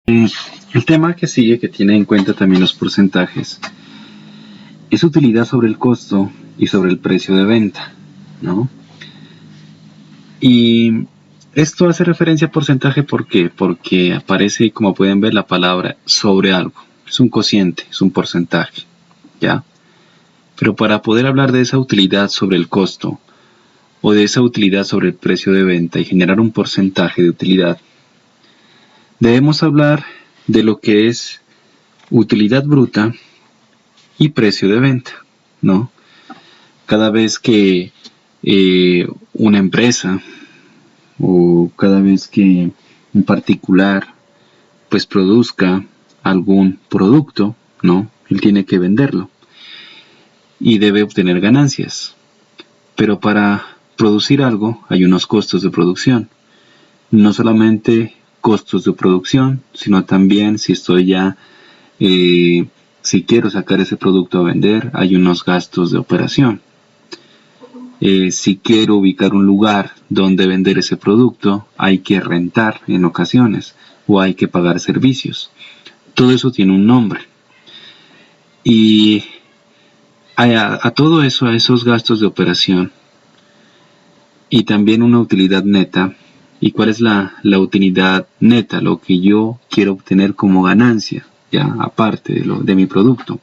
El tema que sigue, que tiene en cuenta también los porcentajes, es utilidad sobre el costo y sobre el precio de venta, ¿no? Y esto hace referencia a porcentaje, ¿por qué? Porque aparece, como pueden ver, la palabra sobre algo. Es un cociente, es un porcentaje, ¿ya? Pero para poder hablar de esa utilidad sobre el costo o de esa utilidad sobre el precio de venta y generar un porcentaje de utilidad, debemos hablar de lo que es utilidad bruta y precio de venta, ¿no? Cada vez que una empresa o cada vez que un particular pues produzca algún producto, ¿no? Él tiene que venderlo y debe obtener ganancias. Pero para producir algo hay unos costos de producción. No solamente costos de producción, sino también si estoy ya, si quiero sacar ese producto a vender, hay unos gastos de operación. Si quiero ubicar un lugar donde vender ese producto, hay que rentar en ocasiones o hay que pagar servicios. Todo eso tiene un nombre. Y a todo eso, a esos gastos de operación y también una utilidad neta. ¿Y cuál es la utilidad neta? Lo que yo quiero obtener como ganancia, ya aparte de mi producto.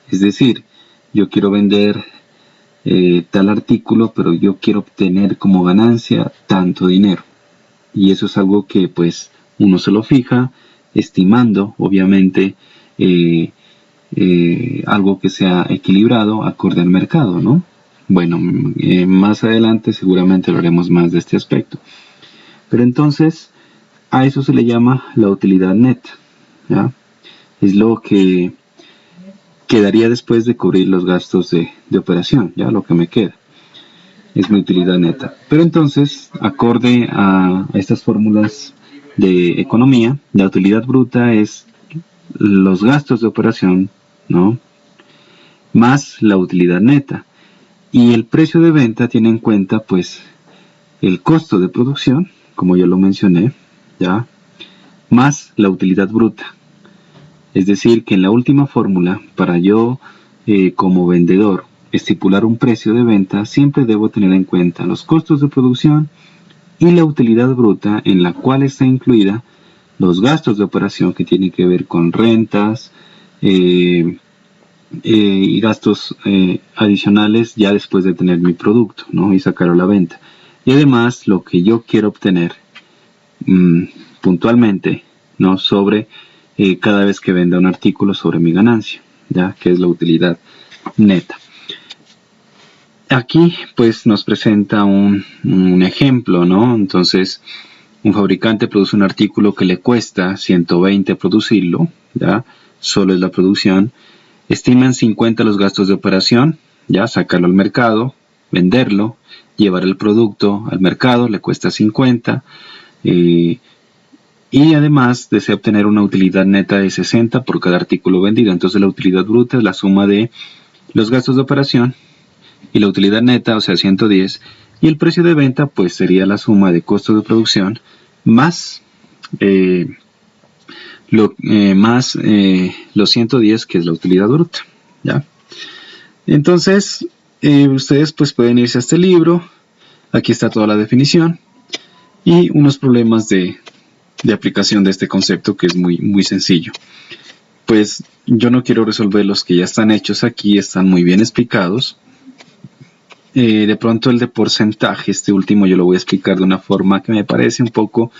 Es decir, yo quiero vender tal artículo, pero yo quiero obtener como ganancia tanto dinero. Y eso es algo que pues uno se lo fija, estimando obviamente algo que sea equilibrado acorde al mercado, ¿no? Bueno, más adelante seguramente hablaremos más de este aspecto. Pero entonces, a eso se le llama la utilidad neta, ¿ya? Es lo que quedaría después de cubrir los gastos de operación, ya lo que me queda. Es mi utilidad neta. Pero entonces, acorde a estas fórmulas de economía, la utilidad bruta es los gastos de operación, ¿no? Más la utilidad neta. Y el precio de venta tiene en cuenta, pues, el costo de producción, como ya lo mencioné, ¿ya? Más la utilidad bruta. Es decir, que en la última fórmula, para yo, como vendedor, estipular un precio de venta, siempre debo tener en cuenta los costos de producción y la utilidad bruta, en la cual está incluida los gastos de operación que tienen que ver con rentas y gastos adicionales ya después de tener mi producto, ¿no? Y sacarlo a la venta. Y además lo que yo quiero obtener puntualmente, ¿no? Sobre cada vez que venda un artículo, sobre mi ganancia, ¿ya? Que es la utilidad neta. Aquí pues nos presenta un ejemplo, ¿no? Entonces, un fabricante produce un artículo que le cuesta 120 producirlo, ¿ya? Solo es la producción. Estiman 50 los gastos de operación, ya sacarlo al mercado, venderlo, llevar el producto al mercado, le cuesta 50. Y además desea obtener una utilidad neta de 60 por cada artículo vendido. Entonces la utilidad bruta es la suma de los gastos de operación y la utilidad neta, o sea 110, y el precio de venta pues sería la suma de costos de producción más los 110, que es la utilidad bruta, ¿ya? Entonces ustedes pues pueden irse a este libro, aquí está toda la definición y unos problemas de aplicación de este concepto, que es muy sencillo. Pues yo no quiero resolver los que ya están hechos aquí, están muy bien explicados. De pronto el de porcentaje, este último yo lo voy a explicar de una forma que me parece un poco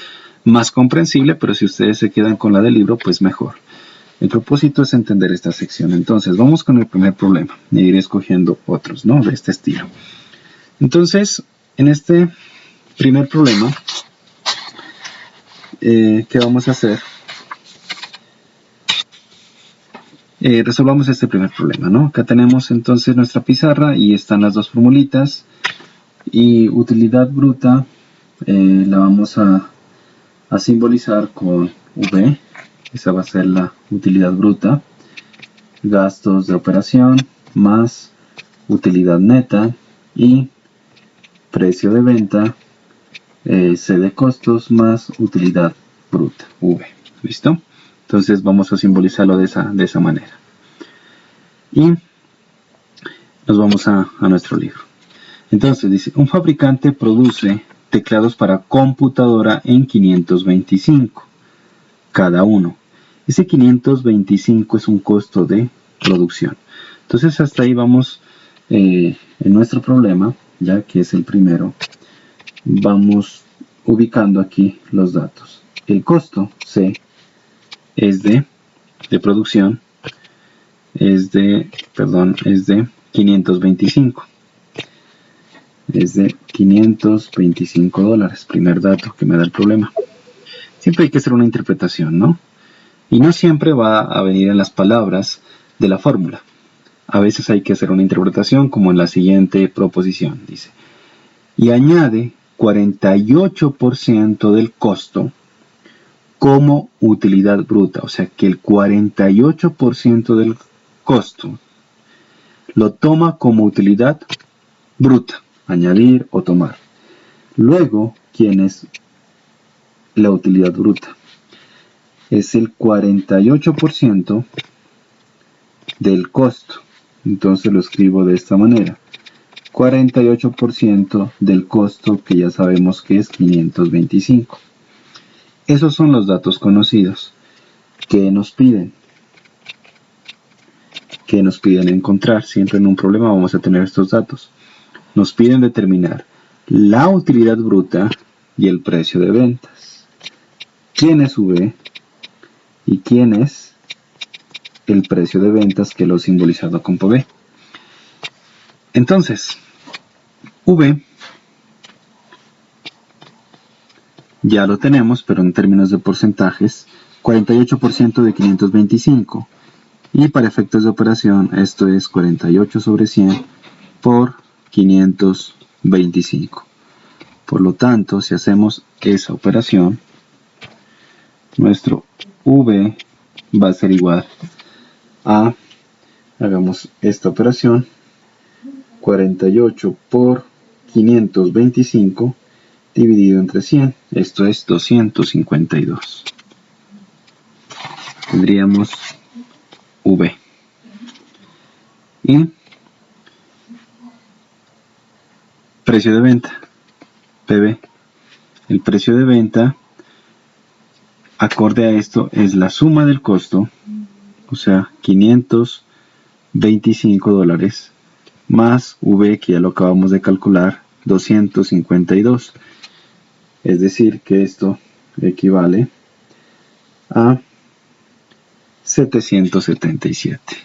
más comprensible, pero si ustedes se quedan con la del libro, pues mejor. El propósito es entender esta sección. Entonces vamos con el primer problema e iré escogiendo otros, ¿no? De este estilo. Entonces, en este primer problema, ¿qué vamos a hacer? Resolvamos este primer problema, ¿no? Acá tenemos entonces nuestra pizarra y están las dos formulitas. Y utilidad bruta la vamos a simbolizar con V. Esa va a ser la utilidad bruta. Gastos de operación más utilidad neta y precio de venta, C de costos más utilidad bruta, V. ¿Listo? Entonces vamos a simbolizarlo de esa manera. Y nos vamos a nuestro libro. Entonces dice, un fabricante produce teclados para computadora en 525 cada uno. Ese 525 es un costo de producción. Entonces hasta ahí vamos en nuestro problema, ya que es el primero. Vamos ubicando aquí los datos. El costo C es de producción, es de 525. Es de 525 dólares. Primer dato que me da el problema. Siempre hay que hacer una interpretación, ¿no? Y no siempre va a venir en las palabras de la fórmula. A veces hay que hacer una interpretación como en la siguiente proposición. Dice, y añade 48% del costo como utilidad bruta. O sea que el 48% del costo lo toma como utilidad bruta. Añadir o tomar. Luego, ¿quién es la utilidad bruta? Es el 48% del costo. Entonces lo escribo de esta manera. 48% del costo, que ya sabemos que es 525. Esos son los datos conocidos. ¿Qué nos piden? ¿Qué nos piden encontrar? Siempre en un problema vamos a tener estos datos. Nos piden determinar la utilidad bruta y el precio de ventas. ¿Quién es V? ¿Y quién es el precio de ventas, que lo he simbolizado con V? Entonces, V ya lo tenemos, pero en términos de porcentajes, 48% de 525. Y para efectos de operación, esto es 48 sobre 100 por 525. Por lo tanto, si hacemos esa operación, nuestro V va a ser igual a, hagamos esta operación, 48 por 525 dividido entre 100. Esto es 252. Tendríamos V. Y precio de venta, PV. El precio de venta, acorde a esto, es la suma del costo, o sea, 525 dólares, más V, que ya lo acabamos de calcular, 252. Es decir, que esto equivale a 777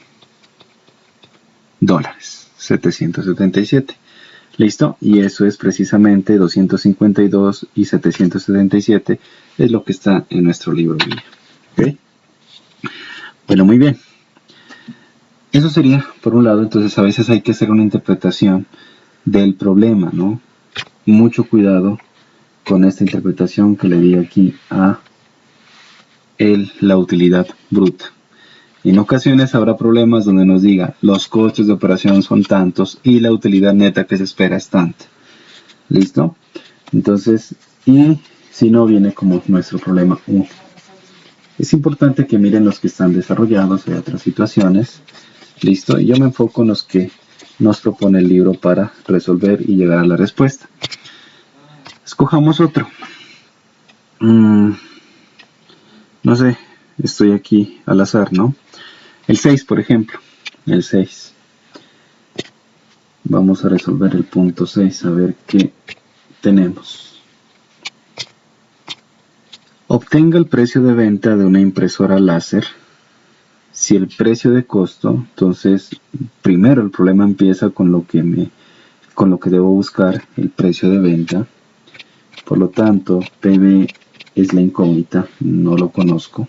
dólares. 777. ¿Listo? Y eso es precisamente 252 y 777 es lo que está en nuestro libro guía. ¿Ok? Bueno, muy bien. Eso sería por un lado. Entonces a veces hay que hacer una interpretación del problema, ¿no? Mucho cuidado con esta interpretación que le di aquí a la utilidad bruta. En ocasiones habrá problemas donde nos diga los costos de operación son tantos y la utilidad neta que se espera es tanta. ¿Listo? Entonces, y si no, viene como nuestro problema 1. Es importante que miren los que están desarrollados, hay otras situaciones. ¿Listo? Y yo me enfoco en los que nos propone el libro para resolver y llegar a la respuesta. Escojamos otro. No sé, estoy aquí al azar, ¿no? El 6, por ejemplo. El 6. Vamos a resolver el punto 6, a ver qué tenemos. Obtenga el precio de venta de una impresora láser. Si el precio de costo, entonces primero el problema empieza con lo que debo buscar, el precio de venta. Por lo tanto, PV es la incógnita, no lo conozco.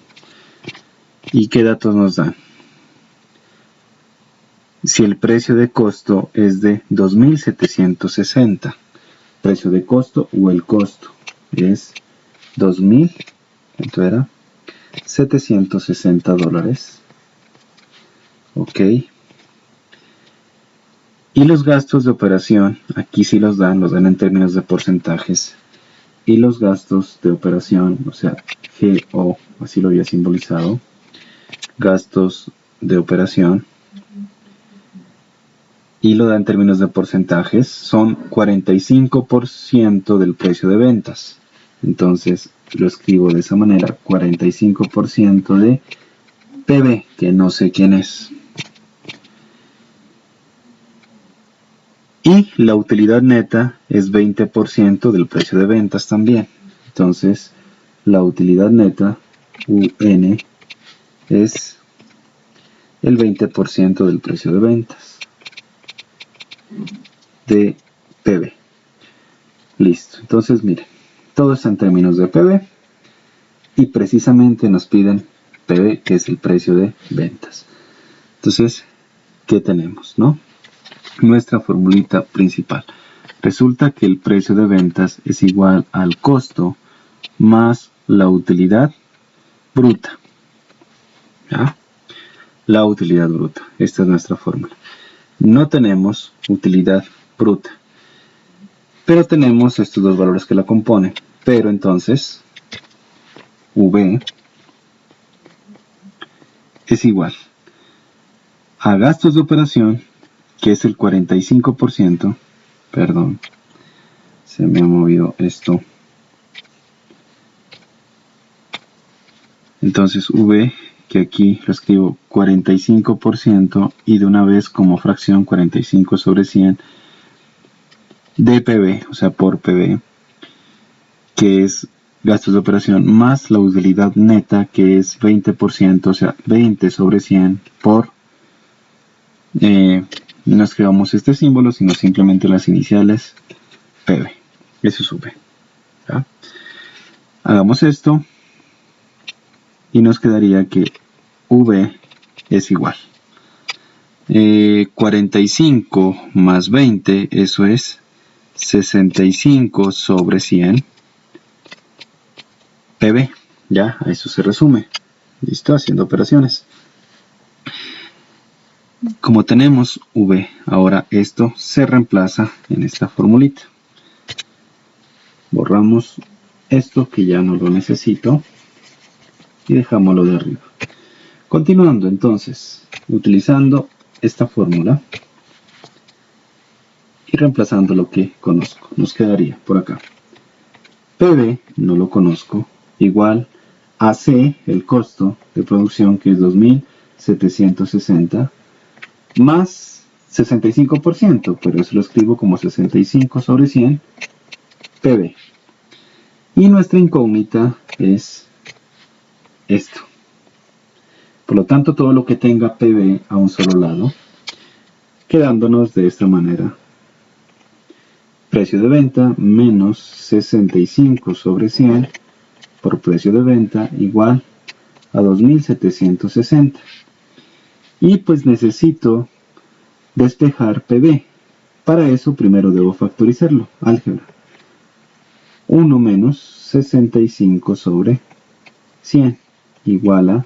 ¿Y qué datos nos dan? Si el precio de costo es de 2.760, precio de costo o el costo es 2.000, ¿cuánto era? 760 dólares. Ok. Y los gastos de operación, aquí sí los dan en términos de porcentajes. Y los gastos de operación, o sea, GO así lo había simbolizado, gastos de operación, y lo da en términos de porcentajes, son 45% del precio de ventas. Entonces lo escribo de esa manera, 45% de PB, que no sé quién es. Y la utilidad neta es 20% del precio de ventas también. Entonces la utilidad neta, UN, es el 20% del precio de ventas de PB. Listo. Entonces miren, todo está en términos de PB y precisamente nos piden PB, que es el precio de ventas. Entonces, ¿qué tenemos, no? Nuestra formulita principal. Resulta que el precio de ventas es igual al costo más la utilidad bruta. ¿Ya? La utilidad bruta. Esta es nuestra fórmula. No tenemos utilidad bruta, pero tenemos estos dos valores que la componen. Pero entonces, V es igual a gastos de operación, que es el 45%, perdón, se me ha movido esto. Entonces V, que aquí lo escribo 45% y de una vez como fracción 45 sobre 100 de PB, o sea por PB, que es gastos de operación más la utilidad neta, que es 20%, o sea 20 sobre 100 por, no escribamos este símbolo, sino simplemente las iniciales PB. Eso es V. ¿Ya? Hagamos esto y nos quedaría que V es igual 45 más 20, eso es 65 sobre 100 PB. Ya, a eso se resume. Listo, haciendo operaciones. Como tenemos V, ahora esto se reemplaza en esta formulita. Borramos esto que ya no lo necesito y dejámoslo de arriba. Continuando entonces, utilizando esta fórmula y reemplazando lo que conozco, nos quedaría por acá PB, no lo conozco, igual a C, el costo de producción, que es 2.760, más 65%, pero eso lo escribo como 65 sobre 100 PB. Y nuestra incógnita es esto. Por lo tanto, todo lo que tenga PB a un solo lado, quedándonos de esta manera. Precio de venta menos 65 sobre 100 por precio de venta igual a 2.760. Y pues necesito despejar PB. Para eso primero debo factorizarlo. Álgebra. 1 menos 65 sobre 100 igual a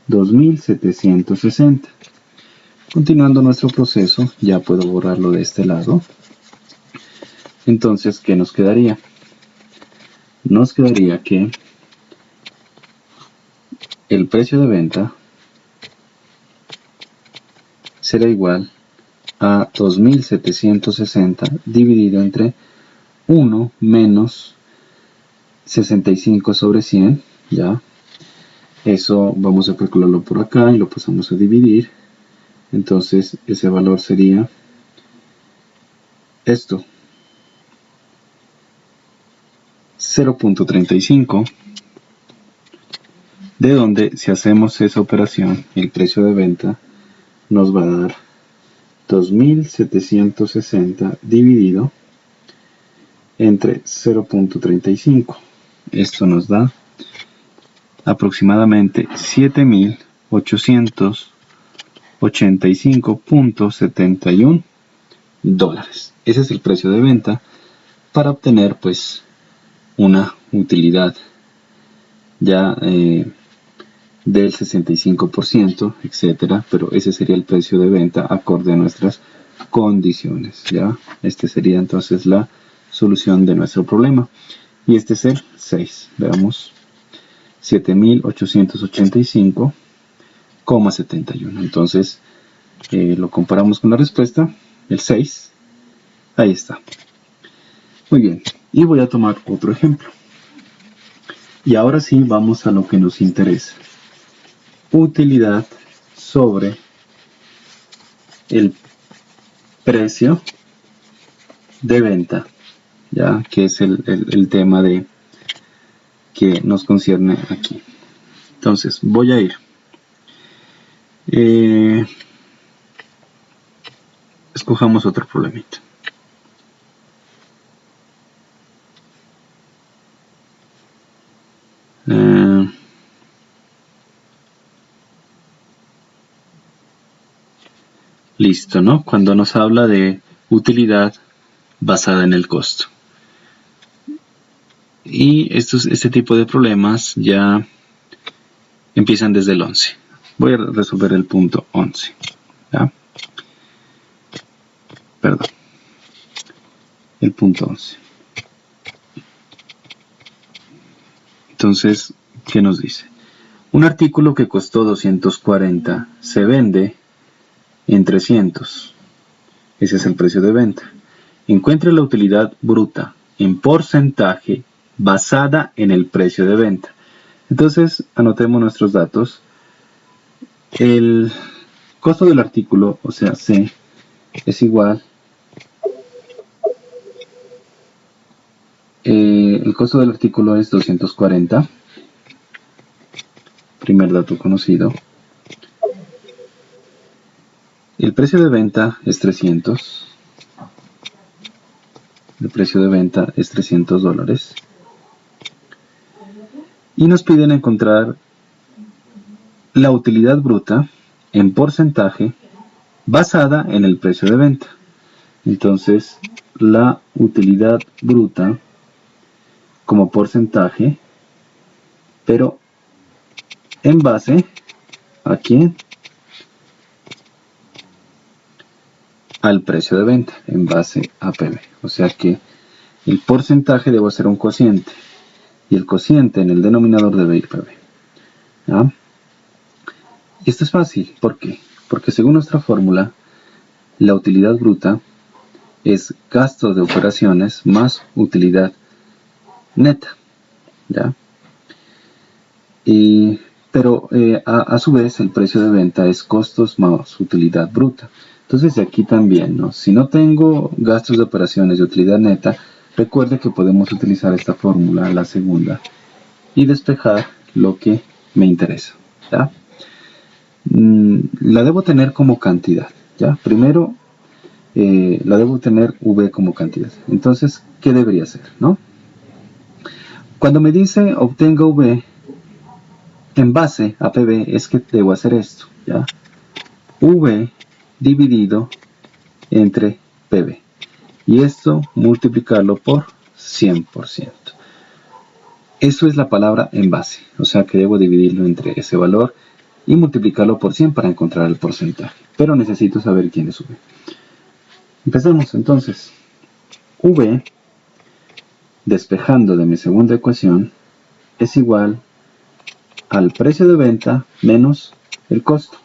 2.760. Continuando nuestro proceso, ya puedo borrarlo de este lado. Entonces, ¿qué nos quedaría? Nos quedaría que el precio de venta será igual a 2.760 dividido entre 1 menos 65 sobre 100, ¿ya? Eso vamos a calcularlo por acá y lo pasamos a dividir. Entonces ese valor sería esto, 0.35, de donde si hacemos esa operación, el precio de venta nos va a dar 2.760 dividido entre 0.35. Esto nos da aproximadamente 7.885.71 dólares. Ese es el precio de venta para obtener pues una utilidad ya del 65%, etcétera, pero ese sería el precio de venta acorde a nuestras condiciones. Ya, este sería entonces la solución de nuestro problema. Y este es el 6. Veamos. 7.885,71. Entonces lo comparamos con la respuesta, el 6, ahí está. Muy bien, y voy a tomar otro ejemplo. Y ahora sí vamos a lo que nos interesa. Utilidad sobre el precio de venta, ya que es el tema que nos concierne aquí. Entonces voy a ir escojamos otro problemita. Listo, ¿no? Cuando nos habla de utilidad basada en el costo. Y este tipo de problemas ya empiezan desde el 11. Voy a resolver el punto 11. ¿Ya? Perdón. El punto 11. Entonces, ¿qué nos dice? Un artículo que costó 240 se vende en 300. Ese es el precio de venta. Encuentre la utilidad bruta en porcentaje basada en el precio de venta. Entonces, anotemos nuestros datos. El costo del artículo, o sea, C, es igual. El costo del artículo es 240. Primer dato conocido. El precio de venta es 300. El precio de venta es $300. Y nos piden encontrar la utilidad bruta en porcentaje basada en el precio de venta. Entonces, la utilidad bruta como porcentaje, pero en base ¿a quién? Al precio de venta, en base a PB. O sea que el porcentaje debe ser un cociente. Y el cociente en el denominador debe ir PB. ¿Ya? Y esto es fácil. ¿Por qué? Porque según nuestra fórmula, la utilidad bruta es gasto de operaciones más utilidad neta. ¿Ya? Pero a su vez el precio de venta es costos más utilidad bruta. Entonces de aquí también, ¿no? Si no tengo gastos de operaciones de utilidad neta, recuerde que podemos utilizar esta fórmula, la segunda, y despejar lo que me interesa. ¿Ya? La debo tener como cantidad. ¿Ya? Primero la debo tener V como cantidad. Entonces, ¿qué debería hacer? ¿No? Cuando me dice obtenga V en base a PB, es que debo hacer esto. ¿Ya? V dividido entre PB. Y esto multiplicarlo por 100%. Eso es la palabra en base. O sea que debo dividirlo entre ese valor y multiplicarlo por 100 para encontrar el porcentaje. Pero necesito saber quién es V. Empecemos entonces. V, despejando de mi segunda ecuación, es igual al precio de venta menos el costo.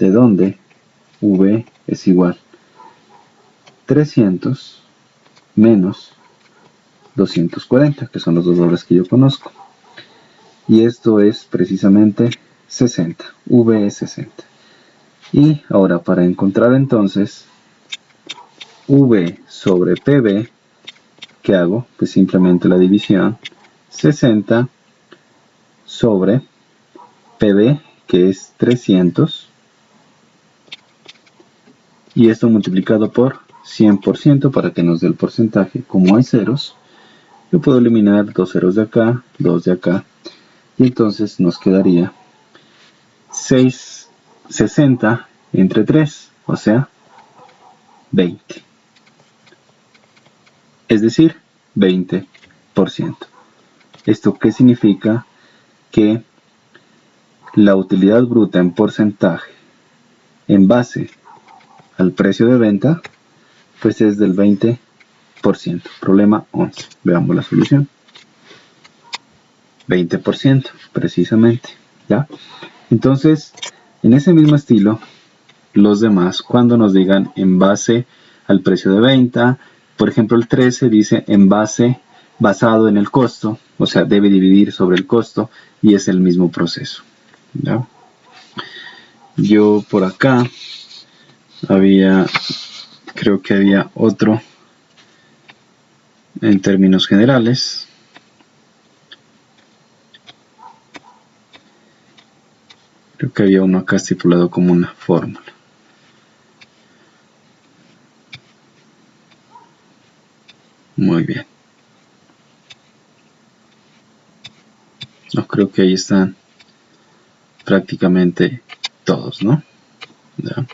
De donde V es igual 300 menos 240, que son los dos valores que yo conozco. Y esto es precisamente 60. V es 60. Y ahora para encontrar entonces V sobre PB, ¿qué hago? Pues simplemente la división 60 sobre PB, que es 300. Y esto multiplicado por 100% para que nos dé el porcentaje. Como hay ceros, yo puedo eliminar 2 ceros de acá, 2 de acá. Y entonces nos quedaría 60 entre 3, o sea, 20. Es decir, 20%. ¿Esto qué significa? Que la utilidad bruta en porcentaje en base al precio de venta, pues es del 20%. Problema 11. Veamos la solución. 20%, precisamente, ¿ya? Entonces, en ese mismo estilo, los demás, cuando nos digan en base al precio de venta, por ejemplo, el 13 dice basado en el costo, o sea, debe dividir sobre el costo, y es el mismo proceso, ¿ya? Yo por acá creo que había otro en términos generales. Creo que había uno acá estipulado como una fórmula. Muy bien. No, creo que ahí están prácticamente todos, ¿no? ¿Ya?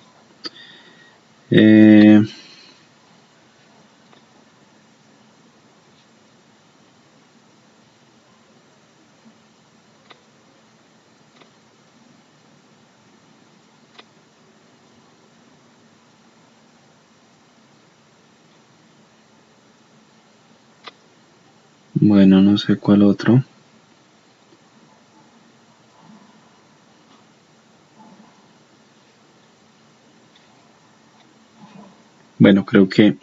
Bueno, no sé cuál otro. Bueno, creo que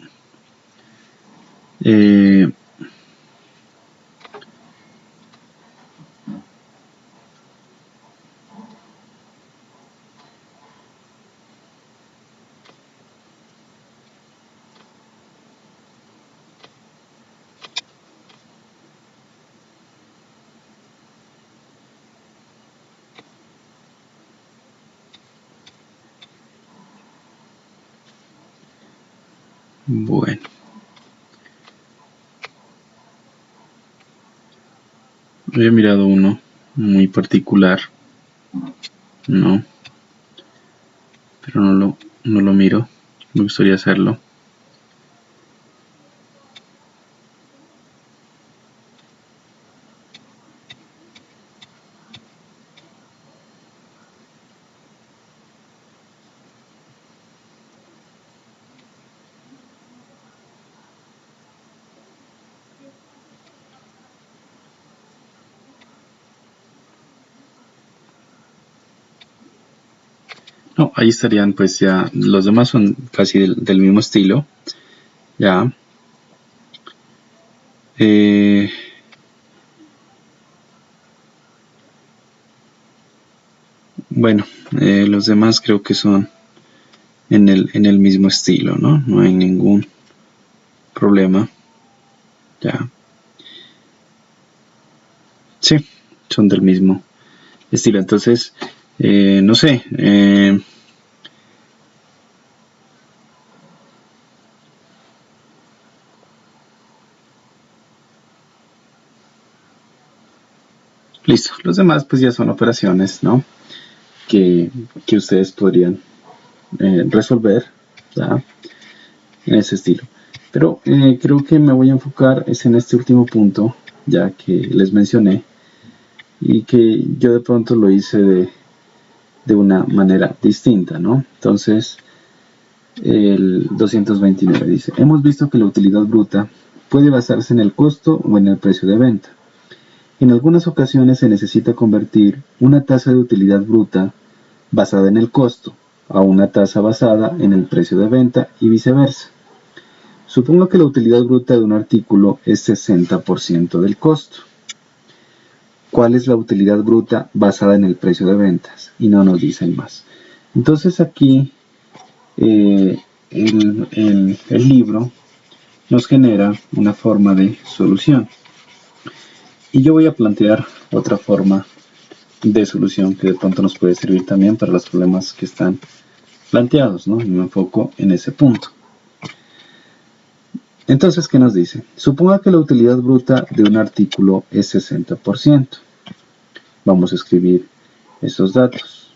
bueno, había mirado uno muy particular, no, pero no lo miro. Me gustaría hacerlo. No, ahí estarían pues ya, los demás son casi del mismo estilo, ya. Bueno, los demás creo que son en el mismo estilo, ¿no? No hay ningún problema, ya. Sí, son del mismo estilo. Entonces, no sé, listo. Los demás pues ya son operaciones, ¿no? Que ustedes podrían resolver, ¿ya? En ese estilo. Pero creo que me voy a enfocar es en este último punto, ya que les mencioné, y que yo de pronto lo hice de una manera distinta, ¿no? Entonces, el 229 dice, hemos visto que la utilidad bruta puede basarse en el costo o en el precio de venta. En algunas ocasiones se necesita convertir una tasa de utilidad bruta basada en el costo a una tasa basada en el precio de venta y viceversa. Supongo que la utilidad bruta de un artículo es 60% del costo. ¿Cuál es la utilidad bruta basada en el precio de ventas? Y no nos dicen más. Entonces aquí el libro nos genera una forma de solución. Y yo voy a plantear otra forma de solución que de pronto nos puede servir también para los problemas que están planteados, ¿no? Y me enfoco en ese punto. Entonces, ¿qué nos dice? Suponga que la utilidad bruta de un artículo es 60%. Vamos a escribir esos datos.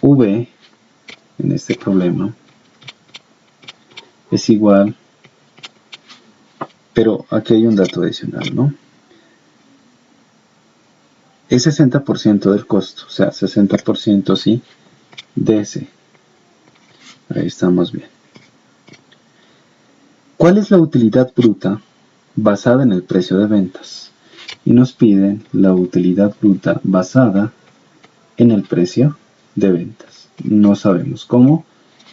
V, en este problema, es igual, pero aquí hay un dato adicional, ¿no? Es 60% del costo, o sea, 60% sí, de ese. Ahí estamos bien. ¿Cuál es la utilidad bruta basada en el precio de ventas? y nos piden la utilidad bruta basada en el precio de ventas. No sabemos cómo,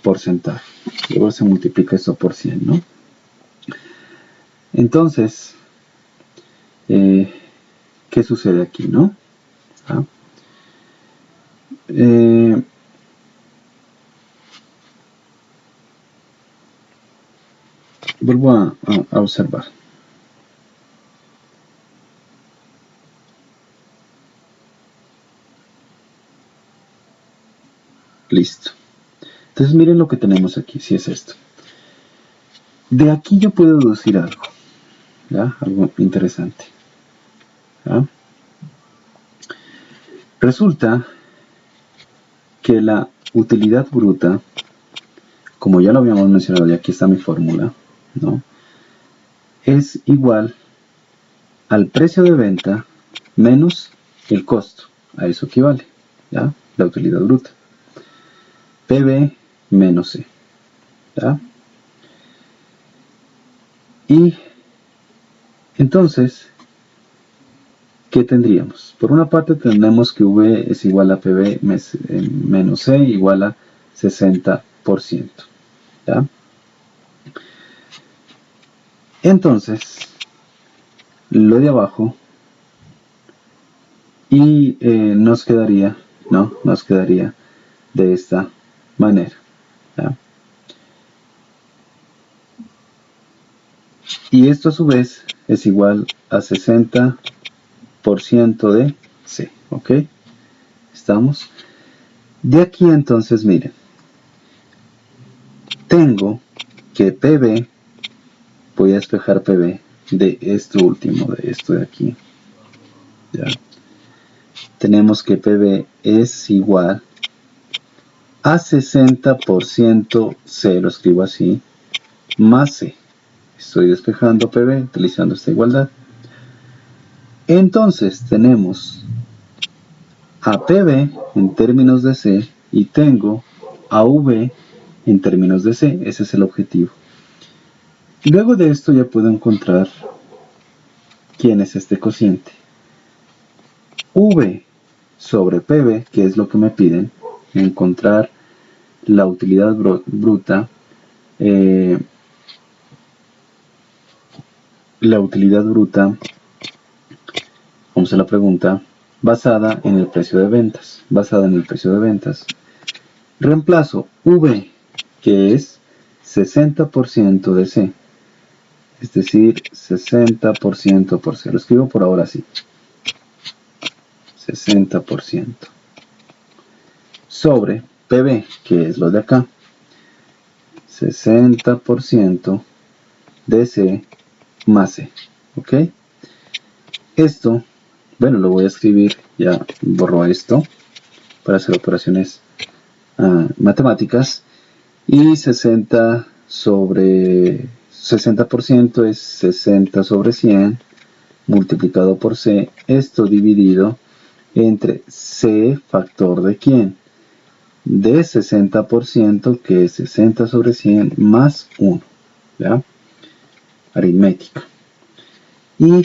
porcentaje. Luego se multiplica esto por 100, ¿no? Entonces, ¿qué sucede aquí, no? ¿Ah? Vuelvo a observar. Listo. Entonces miren lo que tenemos aquí, si es esto. De aquí yo puedo deducir algo, ¿ya? Algo interesante. ¿Ya? Resulta que la utilidad bruta, como ya lo habíamos mencionado, y aquí está mi fórmula, ¿no? Es igual al precio de venta menos el costo. A eso equivale, ¿ya? La utilidad bruta. PB menos C, ¿ya? Y entonces, ¿qué tendríamos? Por una parte tendremos que V es igual a PB menos C igual a 60%, ¿ya? Entonces, lo de abajo y nos quedaría, ¿no? Nos quedaría de esta manera, ¿ya? Y esto a su vez es igual a 60% de C, ¿ok? ¿Estamos? De aquí entonces, miren, tengo que PB, voy a despejar PB de esto último, de esto de aquí, ¿ya? Tenemos que PB es igual a 60% C, lo escribo así, más C. Estoy despejando PB utilizando esta igualdad. Entonces tenemos a PB en términos de C y tengo a V en términos de C. Ese es el objetivo. Luego de esto ya puedo encontrar quién es este cociente. V sobre PB, que es lo que me piden, encontrar la utilidad bruta, vamos a la pregunta, basada en el precio de ventas. Reemplazo V, que es 60% de C, es decir, 60% por C. Lo escribo por ahora así. 60% sobre PB, que es lo de acá. 60% de C más C. ¿Ok? Esto, bueno, lo voy a escribir, ya borro esto para hacer operaciones matemáticas. Y 60% es 60 sobre 100 multiplicado por C. Esto dividido entre C factor de ¿quién? De 60%, que es 60 sobre 100 más 1, ¿ya? Aritmética. Y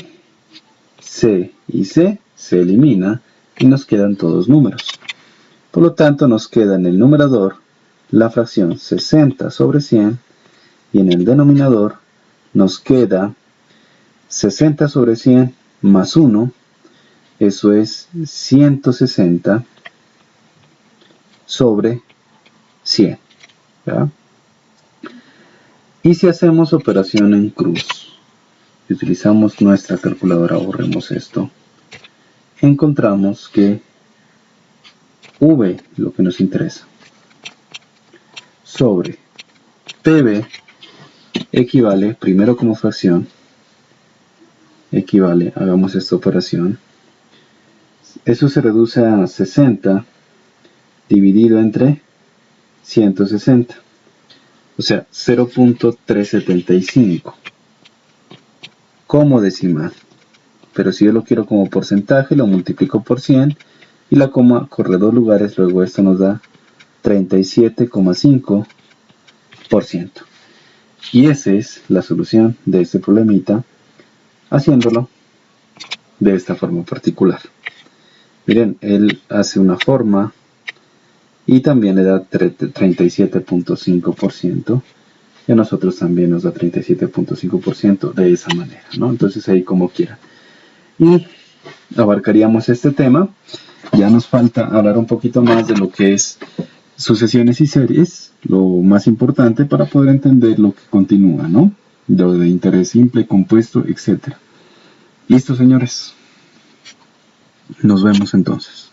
C y C se elimina y nos quedan todos números. Por lo tanto, nos queda en el numerador la fracción 60 sobre 100 y en el denominador nos queda 60 sobre 100 más 1, eso es 160 sobre 100, ¿ya? Y si hacemos operación en cruz y utilizamos nuestra calculadora, borremos esto, encontramos que V, lo que nos interesa, sobre PB equivale, primero como fracción, equivale, hagamos esta operación, eso se reduce a 60 dividido entre 160, o sea, 0.375 como decimal. Pero si yo lo quiero como porcentaje, lo multiplico por 100 y la coma corre 2 lugares, luego esto nos da 37,5%. Y esa es la solución de este problemita, haciéndolo de esta forma particular. Miren, él hace una forma y también le da 37.5%, y a nosotros también nos da 37.5% de esa manera, ¿no? Entonces ahí como quieran. Y abarcaríamos este tema. Ya nos falta hablar un poquito más de lo que es sucesiones y series, lo más importante para poder entender lo que continúa, ¿no? Lo de interés simple, compuesto, etc. Listo, señores. Nos vemos entonces.